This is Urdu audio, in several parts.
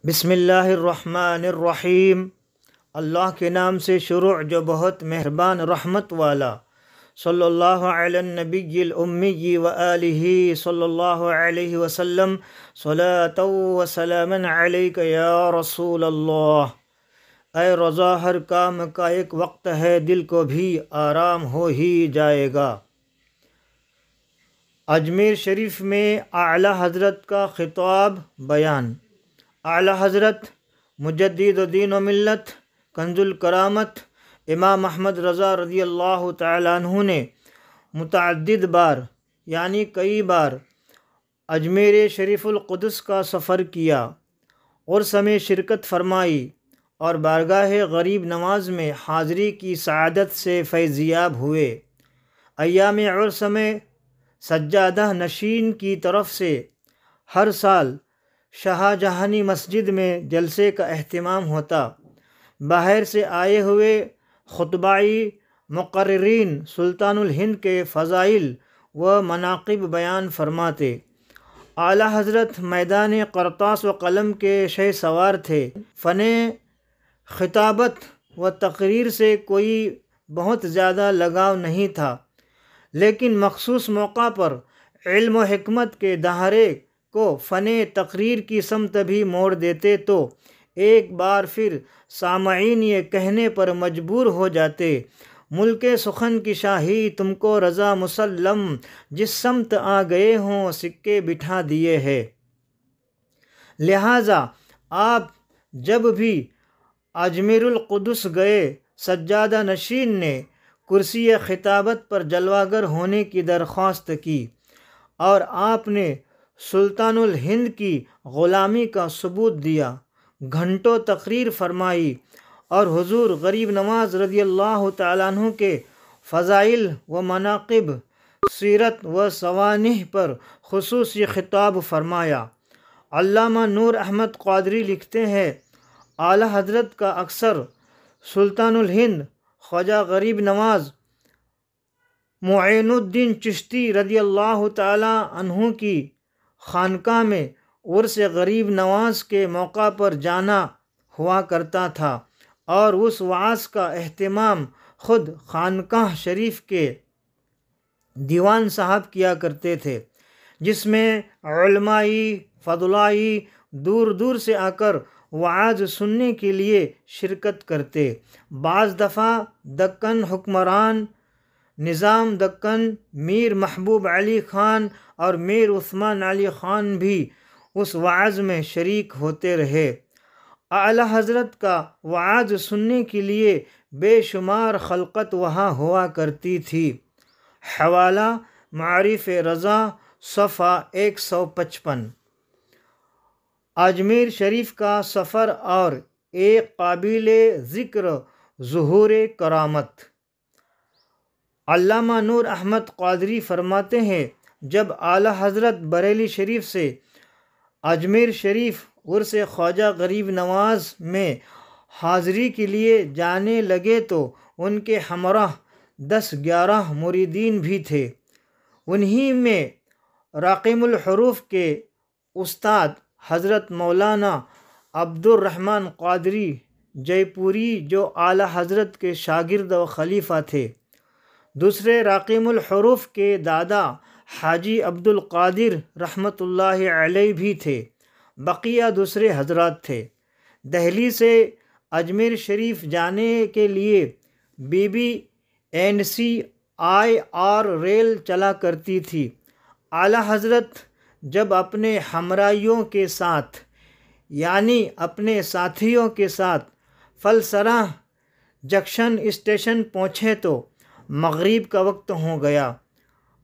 بسم اللہ الرحمن الرحیم۔ اللہ کے نام سے شروع جو بہت مہربان رحمت والا۔ صلی اللہ علی النبی الامی و آلہ صلی اللہ علیہ وسلم، صلاۃ و سلام علیک یا رسول اللہ۔ اے رضا، ہر کام کا ایک وقت ہے، دل کو بھی آرام ہو ہی جائے گا۔ اجمیر شریف میں اعلی حضرت کا خطاب بیان۔ اعلی حضرت مجدد دین و ملت، کنز الکرامت امام احمد رضا رضی اللہ تعالیٰ عنہ نے متعدد بار یعنی کئی بار اجمیر شریف القدس کا سفر کیا اور میں شرکت فرمائی اور بارگاہ غریب نواز میں حاضری کی سعادت سے فیضیاب ہوئے۔ ایام عرس میں سجادہ نشین کی طرف سے ہر سال شاہ جہانی مسجد میں جلسے کا اہتمام ہوتا۔ باہر سے آئے ہوئے خطبائی مقررین سلطان الہند کے فضائل و مناقب بیان فرماتے۔ اعلی حضرت میدان قرطاس و قلم کے شہ سوار تھے۔ فن خطابت و تقریر سے کوئی بہت زیادہ لگاؤ نہیں تھا، لیکن مخصوص موقع پر علم و حکمت کے دہارے کو فن تقریر کی سمت بھی موڑ دیتے تو ایک بار پھر سامعین یہ کہنے پر مجبور ہو جاتے، ملک سخن کی شاہی تم کو رضا مسلم، جس سمت آ گئے ہوں سکے بٹھا دیے ہے۔ لہٰذا آپ جب بھی اجمیر القدس گئے، سجادہ نشین نے کرسی خطابت پر جلوہ گر ہونے کی درخواست کی اور آپ نے سلطان الہند کی غلامی کا ثبوت دیا، گھنٹوں تقریر فرمائی اور حضور غریب نواز رضی اللہ تعالیٰ عنہ کے فضائل و مناقب، سیرت و سوانح پر خصوصی خطاب فرمایا۔ علامہ نور احمد قادری لکھتے ہیں، اعلی حضرت کا اکثر سلطان الہند خواجہ غریب نواز معین الدین چشتی رضی اللہ تعالیٰ عنہ کی خانقاہ میں عرس غریب نواز کے موقع پر جانا ہوا کرتا تھا اور اس وعظ کا اہتمام خود خانقاہ شریف کے دیوان صاحب کیا کرتے تھے، جس میں علمائی فضلائی دور دور سے آ کر وعظ سننے کے لیے شرکت کرتے۔ بعض دفعہ دکن حکمران نظام دکن میر محبوب علی خان اور میر عثمان علی خان بھی اس وعظ میں شریک ہوتے رہے۔ اعلی حضرت کا وعظ سننے کے لیے بے شمار خلقت وہاں ہوا کرتی تھی۔ حوالہ معارف رضا، صفحہ 155۔ اجمیر شریف کا سفر اور ایک قابل ذکر ظہور کرامت۔ علامہ نور احمد قادری فرماتے ہیں، جب اعلی حضرت بریلی شریف سے اجمیر شریف عرس خواجہ غریب نواز میں حاضری کے لیے جانے لگے تو ان کے ہمراہ 10-11 مریدین بھی تھے۔ انہی میں راقم الحروف کے استاد حضرت مولانا عبد الرحمن قادری جے پوری جو اعلی حضرت کے شاگرد و خلیفہ تھے، دوسرے راقم الحروف کے دادا حاجی عبد القادر رحمۃ اللہ علیہ بھی تھے، بقیہ دوسرے حضرات تھے۔ دہلی سے اجمیر شریف جانے کے لیے BBNCIR ریل چلا کرتی تھی۔ اعلی حضرت جب اپنے ہمراہیوں کے ساتھ یعنی اپنے ساتھیوں کے ساتھ فلسرہ جنکشن اسٹیشن پہنچے تو مغرب کا وقت ہو گیا۔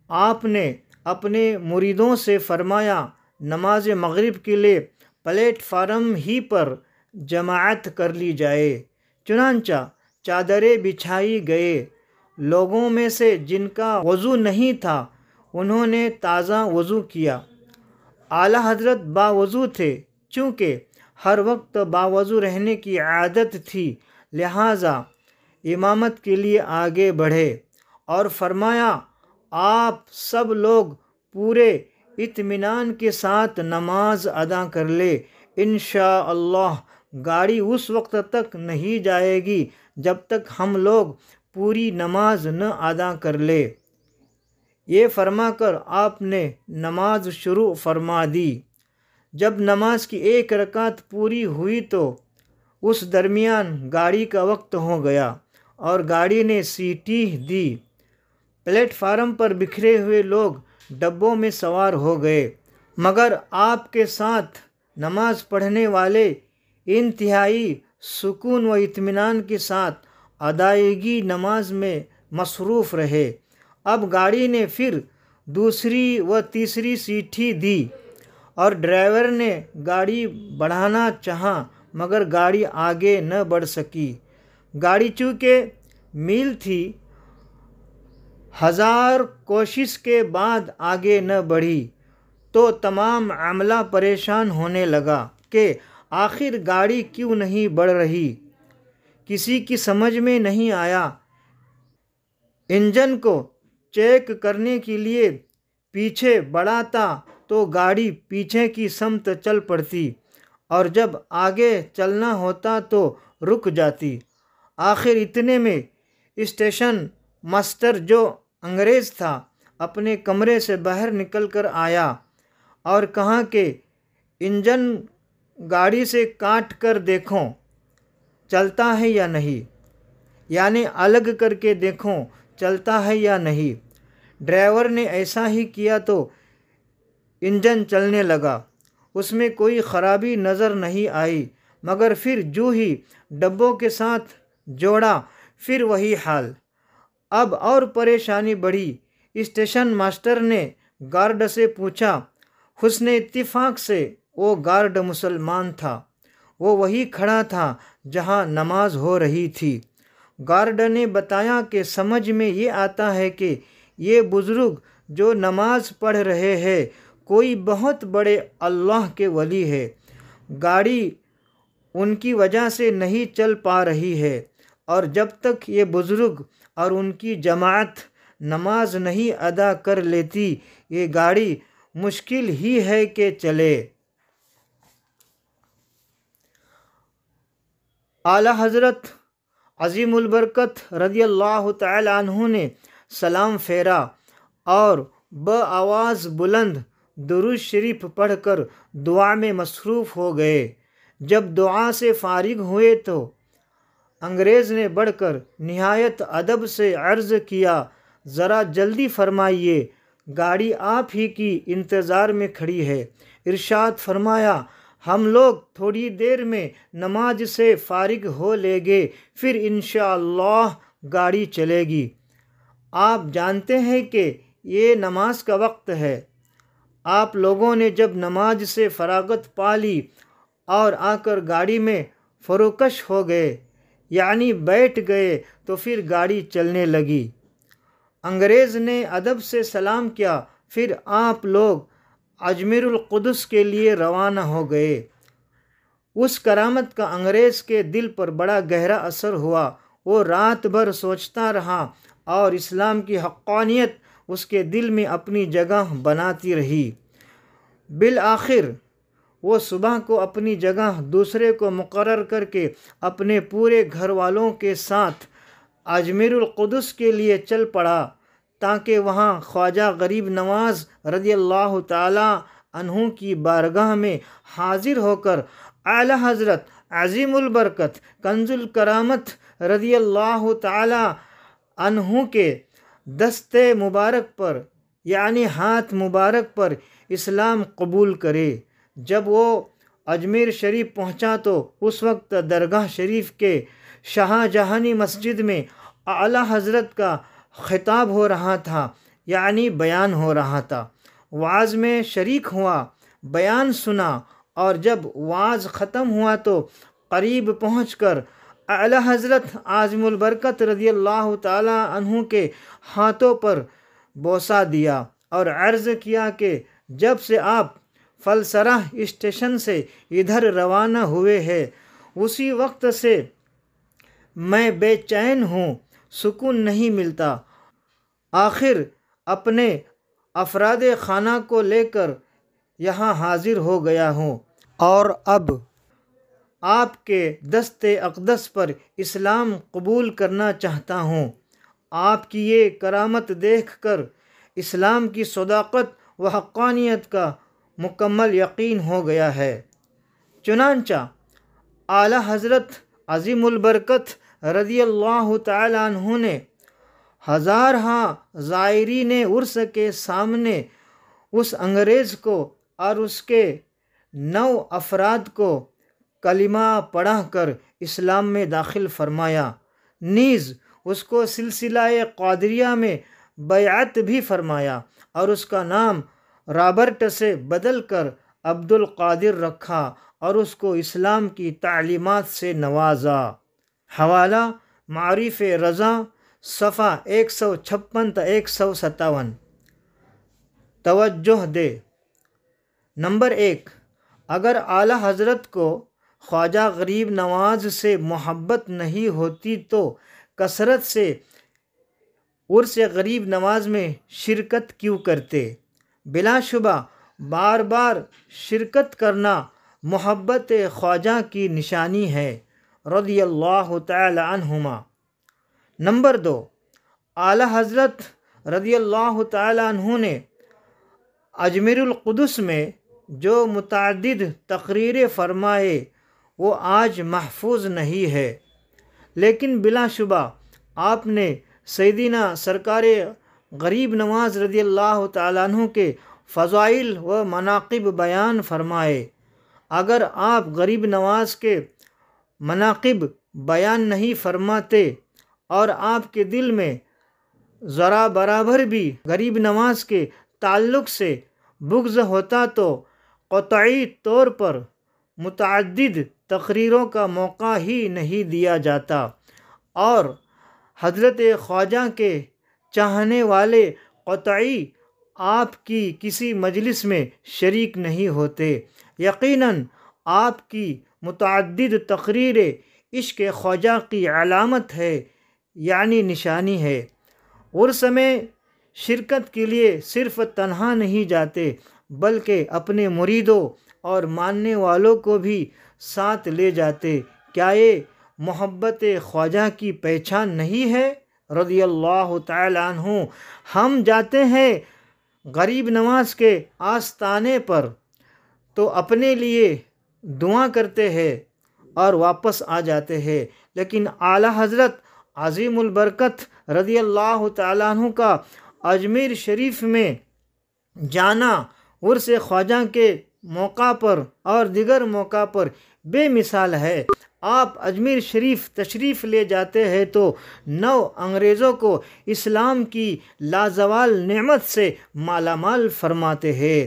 آپ نے اپنے مریدوں سے فرمایا، نماز مغرب کے لیے پلیٹ فارم ہی پر جماعت کر لی جائے۔ چنانچہ چادریں بچھائی گئے۔ لوگوں میں سے جن کا وضو نہیں تھا انہوں نے تازہ وضو کیا۔ اعلی حضرت باوضو تھے، چونکہ ہر وقت باوضو رہنے کی عادت تھی، لہٰذا امامت کے لیے آگے بڑھے اور فرمایا، آپ سب لوگ پورے اطمینان کے ساتھ نماز ادا کر لے، انشاءاللہ گاڑی اس وقت تک نہیں جائے گی جب تک ہم لوگ پوری نماز نہ ادا کر لے۔ یہ فرما کر آپ نے نماز شروع فرما دی۔ جب نماز کی ایک رکعت پوری ہوئی تو اس درمیان گاڑی کا وقت ہو گیا اور گاڑی نے سیٹی دی۔ پلیٹ فارم پر بکھرے ہوئے لوگ ڈبوں میں سوار ہو گئے، مگر آپ کے ساتھ نماز پڑھنے والے انتہائی سکون و اطمینان کے ساتھ ادائیگی نماز میں مصروف رہے۔ اب گاڑی نے پھر دوسری و تیسری سیٹی دی اور ڈرائیور نے گاڑی بڑھانا چاہا مگر گاڑی آگے نہ بڑھ سکی۔ گاڑی چونکہ میل تھی، 1000 کوشش کے بعد آگے نہ بڑھی تو تمام عملہ پریشان ہونے لگا کہ آخر گاڑی کیوں نہیں بڑھ رہی۔ کسی کی سمجھ میں نہیں آیا۔ انجن کو چیک کرنے کے لیے پیچھے بڑھاتا تو گاڑی پیچھے کی سمت چل پڑتی اور جب آگے چلنا ہوتا تو رک جاتی۔ آخر اتنے میں اسٹیشن ماسٹر جو انگریز تھا اپنے کمرے سے باہر نکل کر آیا اور کہا کہ انجن گاڑی سے کاٹ کر دیکھو چلتا ہے یا نہیں، یعنی الگ کر کے دیکھو چلتا ہے یا نہیں۔ ڈرائیور نے ایسا ہی کیا تو انجن چلنے لگا، اس میں کوئی خرابی نظر نہیں آئی، مگر پھر جو ہی ڈبوں کے ساتھ جوڑا پھر وہی حال۔ اب اور پریشانی بڑھی۔ اسٹیشن ماسٹر نے گارڈ سے پوچھا، حسن اتفاق سے وہ گارڈ مسلمان تھا، وہ وہی کھڑا تھا جہاں نماز ہو رہی تھی۔ گارڈ نے بتایا کہ سمجھ میں یہ آتا ہے کہ یہ بزرگ جو نماز پڑھ رہے ہیں کوئی بہت بڑے اللہ کے ولی ہے، گاڑی ان کی وجہ سے نہیں چل پا رہی ہے، اور جب تک یہ بزرگ اور ان کی جماعت نماز نہیں ادا کر لیتی یہ گاڑی مشکل ہی ہے کہ چلے۔ اعلیٰ حضرت عظیم البرکت رضی اللہ تعالی عنہ نے سلام پھیرا اور بآواز بلند درود شریف پڑھ کر دعا میں مصروف ہو گئے۔ جب دعا سے فارغ ہوئے تو انگریز نے بڑھ کر نہایت ادب سے عرض کیا، ذرا جلدی فرمائیے، گاڑی آپ ہی کی انتظار میں کھڑی ہے۔ ارشاد فرمایا، ہم لوگ تھوڑی دیر میں نماز سے فارغ ہو لیں گے، پھر انشاءاللہ گاڑی چلے گی۔ آپ جانتے ہیں کہ یہ نماز کا وقت ہے۔ آپ لوگوں نے جب نماز سے فراغت پا لی اور آ کر گاڑی میں فروکش ہو گئے، یعنی بیٹھ گئے، تو پھر گاڑی چلنے لگی۔ انگریز نے ادب سے سلام کیا، پھر آپ لوگ اجمیر القدس کے لیے روانہ ہو گئے۔ اس کرامت کا انگریز کے دل پر بڑا گہرا اثر ہوا۔ وہ رات بھر سوچتا رہا اور اسلام کی حقانیت اس کے دل میں اپنی جگہ بناتی رہی۔ بالآخر وہ صبح کو اپنی جگہ دوسرے کو مقرر کر کے اپنے پورے گھر والوں کے ساتھ اجمیر القدس کے لیے چل پڑا تاکہ وہاں خواجہ غریب نواز رضی اللہ تعالی عنہ کی بارگاہ میں حاضر ہو کر اعلیٰ حضرت عظیم البرکت کنز الکرامت رضی اللہ تعالی عنہ کے دستے مبارک پر یعنی ہاتھ مبارک پر اسلام قبول کرے۔ جب وہ اجمیر شریف پہنچا تو اس وقت درگاہ شریف کے شاہجہانی مسجد میں اعلیٰ حضرت کا خطاب ہو رہا تھا، یعنی بیان ہو رہا تھا۔ وعظ میں شریک ہوا، بیان سنا، اور جب وعظ ختم ہوا تو قریب پہنچ کر اعلیٰ حضرت عظیم البرکت رضی اللہ تعالی عنہ کے ہاتھوں پر بوسہ دیا اور عرض کیا کہ جب سے آپ فلسرہ اسٹیشن سے ادھر روانہ ہوئے ہیں اسی وقت سے میں بے چین ہوں، سکون نہیں ملتا۔ آخر اپنے افراد خانہ کو لے کر یہاں حاضر ہو گیا ہوں۔ اور اب آپ کے دست اقدس پر اسلام قبول کرنا چاہتا ہوں۔ آپ کی یہ کرامت دیکھ کر اسلام کی صداقت و حقانیت کا مکمل یقین ہو گیا ہے۔ چنانچہ اعلیٰ حضرت عظیم البرکت رضی اللہ تعالیٰ عنہ نے ہزارہا زائرین عرس کے سامنے اس انگریز کو اور اس کے 9 افراد کو کلمہ پڑھا کر اسلام میں داخل فرمایا، نیز اس کو سلسلہ قادریہ میں بیعت بھی فرمایا اور اس کا نام رابرٹ سے بدل کر عبد القادر رکھا اور اس کو اسلام کی تعلیمات سے نوازا۔ حوالہ معارف رضا، صفحہ 156 تا 157۔ توجہ دے۔ نمبر 1، اگر اعلیٰ حضرت کو خواجہ غریب نواز سے محبت نہیں ہوتی تو کثرت سے عرس غریب نواز میں شرکت کیوں کرتے؟ بلا شبہ بار بار شرکت کرنا محبت خواجہ کی نشانی ہے رضی اللہ تعالی عنہما۔ نمبر 2، اعلیٰ حضرت رضی اللہ تعالی عنہ نے اجمیر القدس میں جو متعدد تقریریں فرمائے وہ آج محفوظ نہیں ہے، لیکن بلا شبہ آپ نے سیدنا سرکار غریب نواز رضی اللہ تعالیٰ عنہ کے فضائل و مناقب بیان فرمائے۔ اگر آپ غریب نواز کے مناقب بیان نہیں فرماتے اور آپ کے دل میں ذرا برابر بھی غریب نواز کے تعلق سے بغض ہوتا تو قطعی طور پر متعدد تقریروں کا موقع ہی نہیں دیا جاتا اور حضرت خواجہ کے چاہنے والے قطعی آپ کی کسی مجلس میں شریک نہیں ہوتے۔ یقیناً آپ کی متعدد تقریریں عشق خواجہ کی علامت ہے، یعنی نشانی ہے۔ عرس میں شرکت کے لیے صرف تنہا نہیں جاتے بلکہ اپنے مریدوں اور ماننے والوں کو بھی ساتھ لے جاتے۔ کیا یہ محبت خواجہ کی پہچان نہیں ہے رضی اللہ تعالی عنہ؟ ہم جاتے ہیں غریب نواز کے آستانے پر تو اپنے لیے دعا کرتے ہیں اور واپس آ جاتے ہیں، لیکن اعلیٰ حضرت عظیم البرکت رضی اللہ تعالیٰ عنہ کا اجمیر شریف میں جانا عرس خواجہ کے موقع پر اور دیگر موقع پر بے مثال ہے۔ آپ اجمیر شریف تشریف لے جاتے ہیں تو 9 انگریزوں کو اسلام کی لازوال نعمت سے مالا مال فرماتے ہیں۔